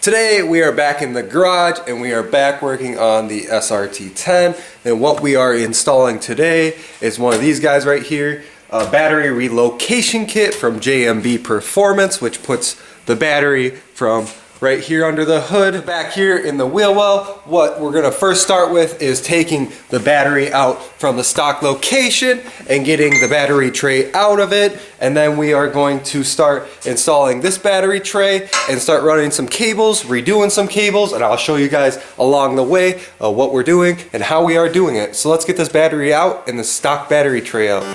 Today we are back in the garage and we are back working on the srt10, and what we are installing today is one of these guys right here, a battery relocation kit from JMB Performance, which puts the battery from right here under the hood back here in the wheel well. What we're gonna first start with is taking the battery out from the stock location and getting the battery tray out of it, and then we are going to start installing this battery tray and start running some cables, redoing some cables, and I'll show you guys along the way what we're doing and how we are doing it. So let's get this battery out and the stock battery tray out.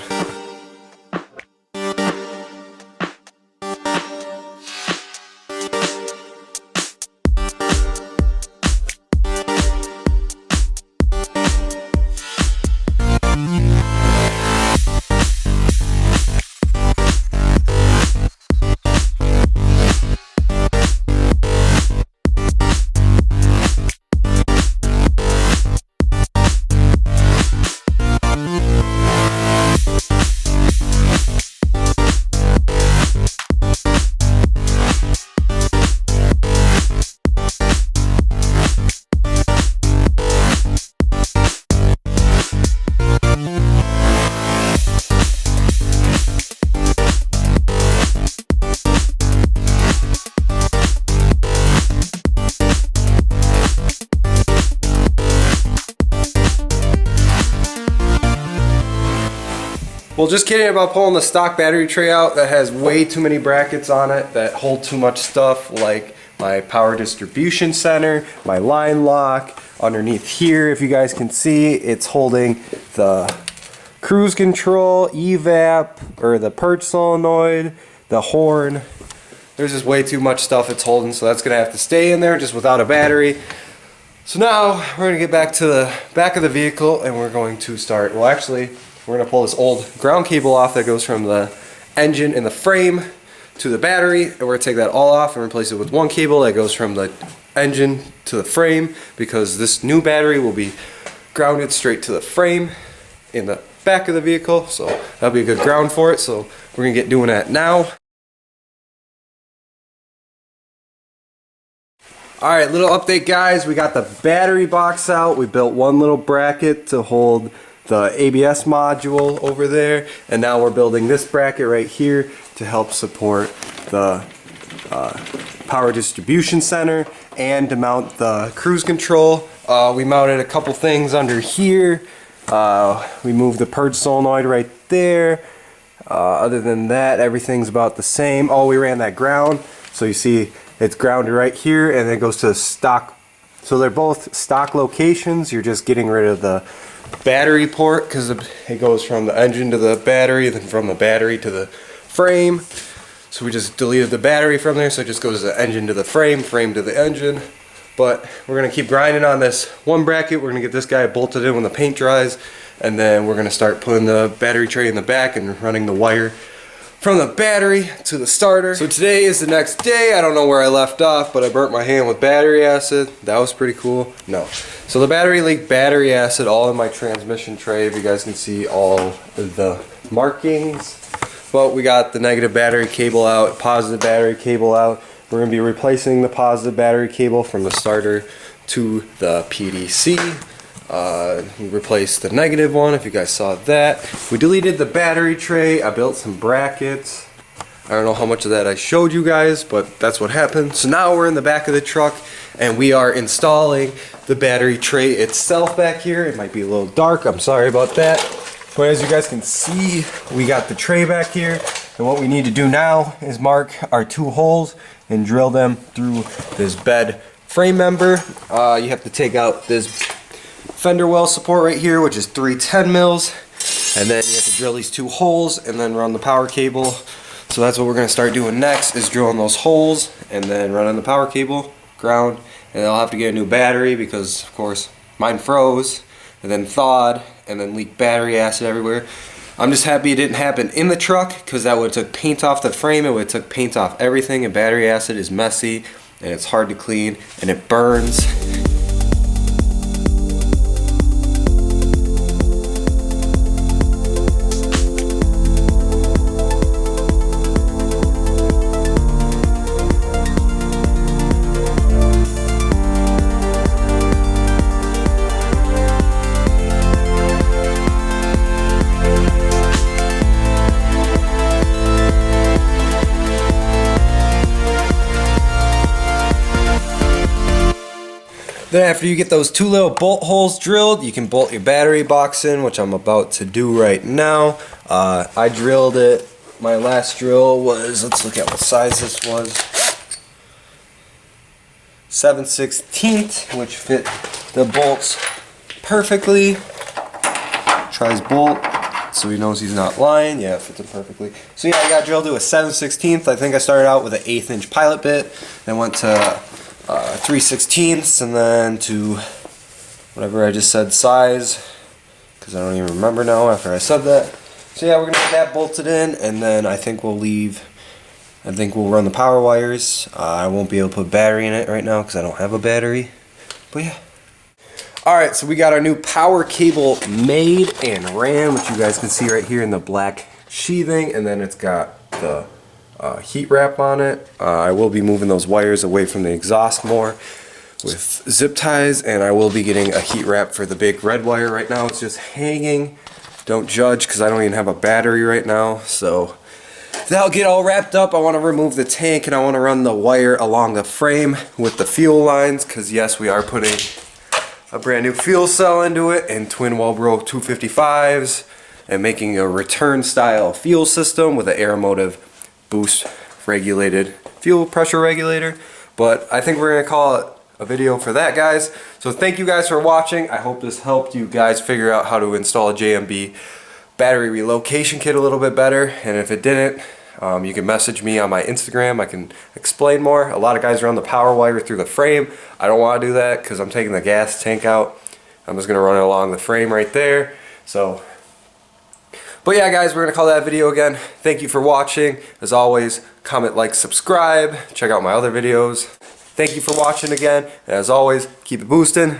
Well, just kidding about pulling the stock battery tray out. That has way too many brackets on it that hold too much stuff, like my power distribution center, my line lock. Underneath here, if you guys can see, it's holding the cruise control, evap, or the purge solenoid, the horn. There's just way too much stuff it's holding, so that's gonna have to stay in there just without a battery. So now we're gonna get back to the back of the vehicle and we're going to start, well actually, we're going to pull this old ground cable off that goes from the engine and the frame to the battery, and we're going to take that all off and replace it with one cable that goes from the engine to the frame, because this new battery will be grounded straight to the frame in the back of the vehicle, so that'll be a good ground for it. So we're going to get doing that now. Alright, little update guys, we got the battery box out. We built one little bracket to hold the ABS module over there, and now we're building this bracket right here to help support the power distribution center and to mount the cruise control. We mounted a couple things under here. We moved the purge solenoid right there. Other than that, everything's about the same. Oh, we ran that ground, so you see it's grounded right here, and it goes to the stock. So they're both stock locations. You're just getting rid of the battery port because it goes from the engine to the battery, then from the battery to the frame. So we just deleted the battery from there, so it just goes to the engine to the frame, frame to the engine. But we're going to keep grinding on this one bracket. We're going to get this guy bolted in when the paint dries, and then we're going to start putting the battery tray in the back and running the wire from the battery to the starter. So today is the next day. I don't know where I left off, but I burnt my hand with battery acid. That was pretty cool. No. So the battery leaked battery acid all in my transmission tray. If you guys can see all of the markings. But we got the negative battery cable out, positive battery cable out. We're going to be replacing the positive battery cable from the starter to the PDC. We replaced the negative one, if you guys saw that. We deleted the battery tray. I built some brackets. I don't know how much of that I showed you guys, but that's what happened. So now we're in the back of the truck and we are installing the battery tray itself back here. It might be a little dark, I'm sorry about that. But as you guys can see, we got the tray back here, and what we need to do now is mark our two holes and drill them through this bed frame member. You have to take out this fender well support right here, which is 310 mils, and then you have to drill these two holes and then run the power cable. So that's what we're going to start doing next, is drilling those holes and then running the power cable, ground, and I'll have to get a new battery because of course mine froze and then thawed and then leaked battery acid everywhere. I'm just happy it didn't happen in the truck, because that would have took paint off the frame, it would have took paint off everything, and battery acid is messy and it's hard to clean and it burns. Then after you get those 2 little bolt holes drilled, you can bolt your battery box in, which I'm about to do right now. I drilled it. My last drill was, let's look at what size this was. 7/16, which fit the bolts perfectly. Tries bolt, so he knows he's not lying. Yeah, it fits it perfectly. So yeah, I got drilled to a 7/16. I think I started out with an 1/8" pilot bit, then went to 3/16, and then to whatever I just said size, because I don't even remember now after I said that. So yeah, we're gonna get that bolted in, and then I think we'll run the power wires. I won't be able to put battery in it right now because I don't have a battery, but yeah. Alright, so we got our new power cable made and ran, which you guys can see right here in the black sheathing, and then it's got the heat wrap on it. I will be moving those wires away from the exhaust more with zip ties, and I will be getting a heat wrap for the big red wire. Right now it's just hanging. Don't judge because I don't even have a battery right now, so that'll get all wrapped up. I want to remove the tank and I want to run the wire along the frame with the fuel lines, because yes, we are putting a brand new fuel cell into it and twin Walbro 255s and making a return style fuel system with an air motive boost regulated fuel pressure regulator. But I think we're going to call it a video for that, guys. So thank you guys for watching. I hope this helped you guys figure out how to install a JMB battery relocation kit a little bit better, and if it didn't, you can message me on my Instagram. I can explain more. A lot of guys run the power wire through the frame. I don't want to do that because I'm taking the gas tank out. I'm just going to run it along the frame right there. So, but yeah, guys, we're going to call that video again. Thank you for watching. As always, comment, like, subscribe. Check out my other videos. Thank you for watching again. And as always, keep it boosting.